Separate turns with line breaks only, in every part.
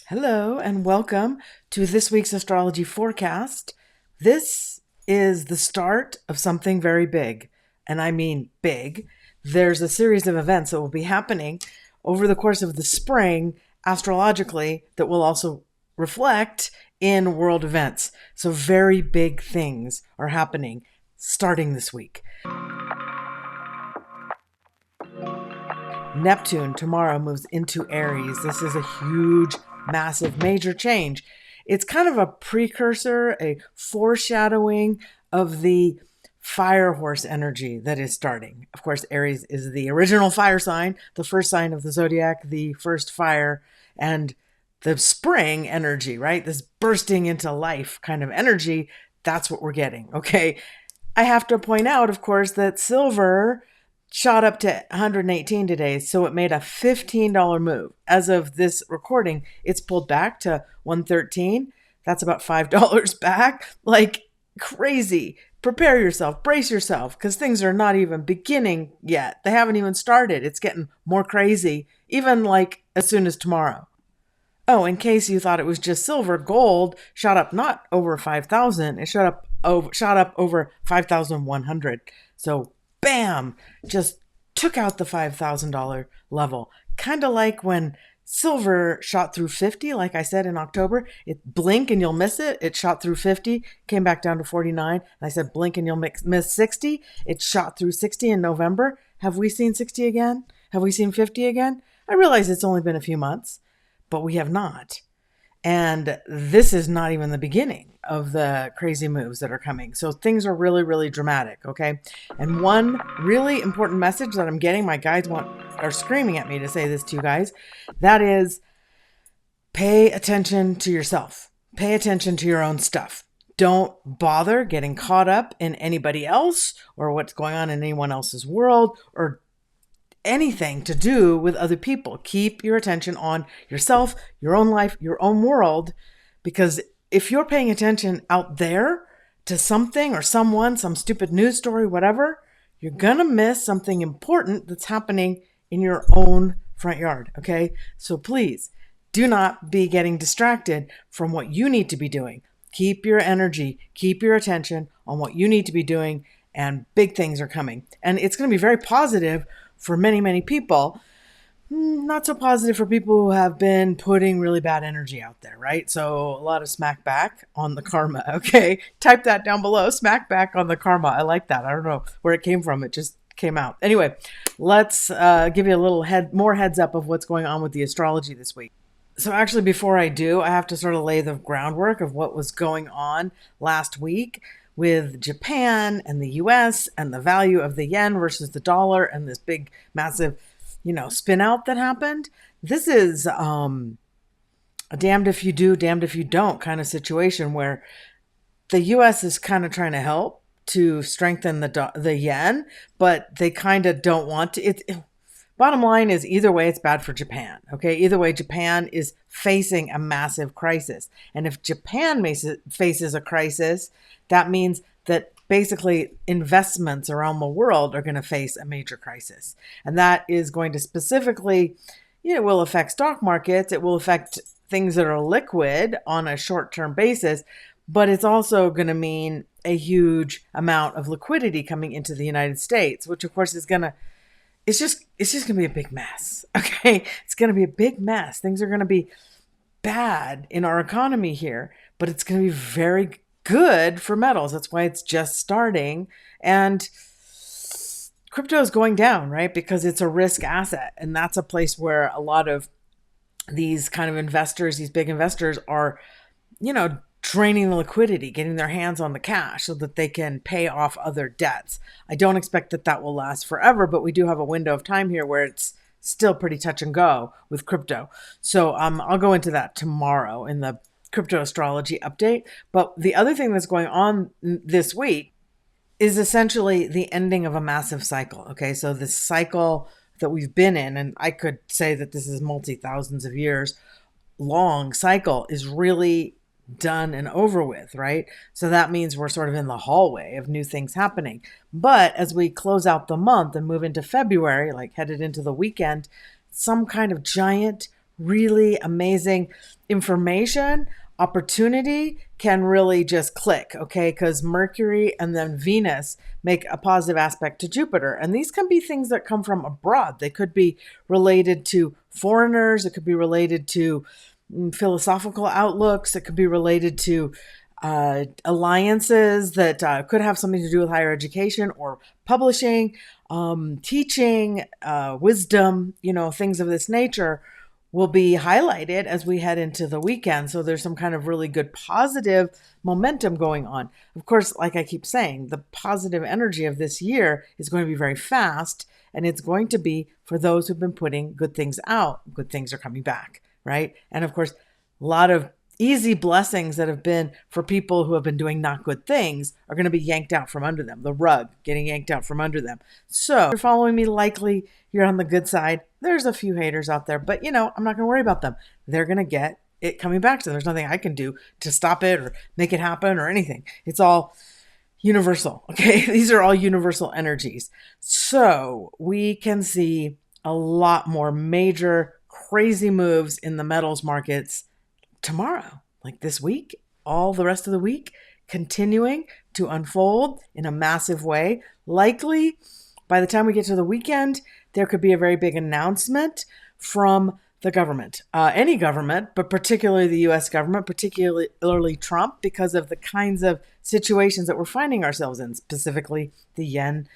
Hello and welcome to this week's astrology forecast. This is the start of something very big, and I mean big. There's a series of events that will be happening over the course of the spring astrologically that will also reflect in world events. So very big things are happening starting this week. Neptune tomorrow moves into Aries. This is a huge, massive, major change. It's kind of a precursor, a foreshadowing of the fire horse energy that is starting. Of course, Aries is the original fire sign, the first sign of the zodiac, the first fire, and the spring energy, right? This bursting into life kind of energy. That's what we're getting. Okay. I have to point out, of course, that silver shot up to 118 today, so it made a $15 move. As of this recording, it's pulled back to 113. That's about $5 back. Like crazy. Prepare yourself, brace yourself, because things are not even beginning yet. They haven't even started. It's getting more crazy, even like as soon as tomorrow. Oh, in case you thought it was just silver, gold shot up not over 5,000. It shot up over 5,100. So bam, just took out the $5,000 level. Kind of like when silver shot through 50, like I said in October, it blink and you'll miss it. It shot through 50, came back down to 49. And I said, blink and you'll miss 60. It shot through 60 in November. Have we seen 60 again? Have we seen 50 again? I realize it's only been a few months, but we have not. And this is not even the beginning of the crazy moves that are coming. So things are really, really dramatic, okay? And one really important message that I'm getting, my guides are screaming at me to say this to you guys, that is pay attention to yourself. Pay attention to your own stuff. Don't bother getting caught up in anybody else or what's going on in anyone else's world or anything to do with other people. Keep your attention on yourself, your own life, your own world, because if you're paying attention out there to something or someone, some stupid news story, whatever, you're gonna miss something important that's happening in your own front yard, okay? So please do not be getting distracted from what you need to be doing. Keep your energy, keep your attention on what you need to be doing, and big things are coming. And it's gonna be very positive for many, many people. Not so positive for people who have been putting really bad energy out there, right? So a lot of smack back on the karma, okay? Type that down below, smack back on the karma. I like that. I don't know where it came from. It just came out. Anyway, let's give you a little more heads up of what's going on with the astrology this week. So actually, before I do, I have to sort of lay the groundwork of what was going on last week with Japan and the US and the value of the yen versus the dollar and this big, massive, spin out that happened. This is a damned if you do, damned if you don't kind of situation where the US is kind of trying to help to strengthen the yen, but they kind of don't want to. Bottom line is either way, it's bad for Japan. Okay. Either way, Japan is facing a massive crisis. And if Japan faces a crisis, that means that basically investments around the world are going to face a major crisis. And that is going to specifically, it will affect stock markets. It will affect things that are liquid on a short-term basis, but it's also going to mean a huge amount of liquidity coming into the United States, which of course is going to it's just going to be a big mess. Okay. It's going to be a big mess. Things are going to be bad in our economy here, but it's going to be very good for metals. That's why it's just starting. And crypto is going down, right? Because it's a risk asset. And that's a place where a lot of these kind of investors, these big investors are, draining the liquidity, getting their hands on the cash so that they can pay off other debts. I don't expect that will last forever, but we do have a window of time here where it's still pretty touch and go with crypto. So I'll go into that tomorrow in the crypto astrology update. But the other thing that's going on this week is essentially the ending of a massive cycle. Okay, so this cycle that we've been in, and I could say that this is multi-thousands of years long cycle, is really done and over with, right? So that means we're sort of in the hallway of new things happening. But as we close out the month and move into February, like headed into the weekend, some kind of giant really amazing information, opportunity can really just click, okay? Because Mercury and then Venus make a positive aspect to Jupiter. And these can be things that come from abroad. They could be related to foreigners, it could be related to philosophical outlooks, it could be related to alliances that could have something to do with higher education or publishing, teaching, wisdom, things of this nature will be highlighted as we head into the weekend. So there's some kind of really good positive momentum going on. Of course, like I keep saying, the positive energy of this year is going to be very fast, and it's going to be for those who've been putting good things out. Good things are coming back, right? And of course, a lot of easy blessings that have been for people who have been doing not good things are going to be yanked out from under them. The rug getting yanked out from under them. So if you're following me, likely you're on the good side. There's a few haters out there, but I'm not going to worry about them. They're going to get it coming back to them. There's nothing I can do to stop it or make it happen or anything. It's all universal. Okay. These are all universal energies. So we can see a lot more major crazy moves in the metals markets tomorrow, like this week, all the rest of the week, continuing to unfold in a massive way. Likely by the time we get to the weekend, there could be a very big announcement from the government, any government, but particularly the US government, particularly Trump, because of the kinds of situations that we're finding ourselves in, specifically the yen,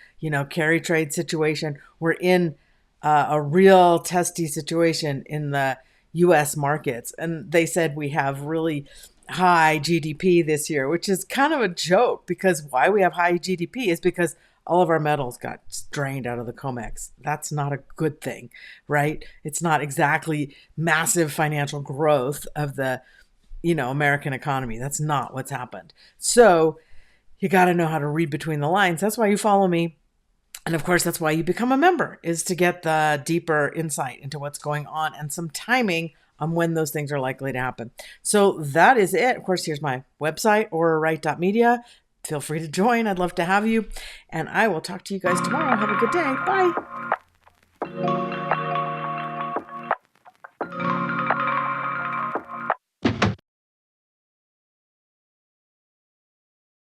carry trade situation. We're in a real testy situation in the US markets. And they said we have really high GDP this year, which is kind of a joke, because why we have high GDP is because all of our metals got drained out of the COMEX. That's not a good thing, right? It's not exactly massive financial growth of the, American economy. That's not what's happened. So you got to know how to read between the lines. That's why you follow me. And of course, that's why you become a member, is to get the deeper insight into what's going on and some timing on when those things are likely to happen. So that is it. Of course, here's my website, auraright.media. Feel free to join. I'd love to have you. And I will talk to you guys tomorrow. Have a good day. Bye.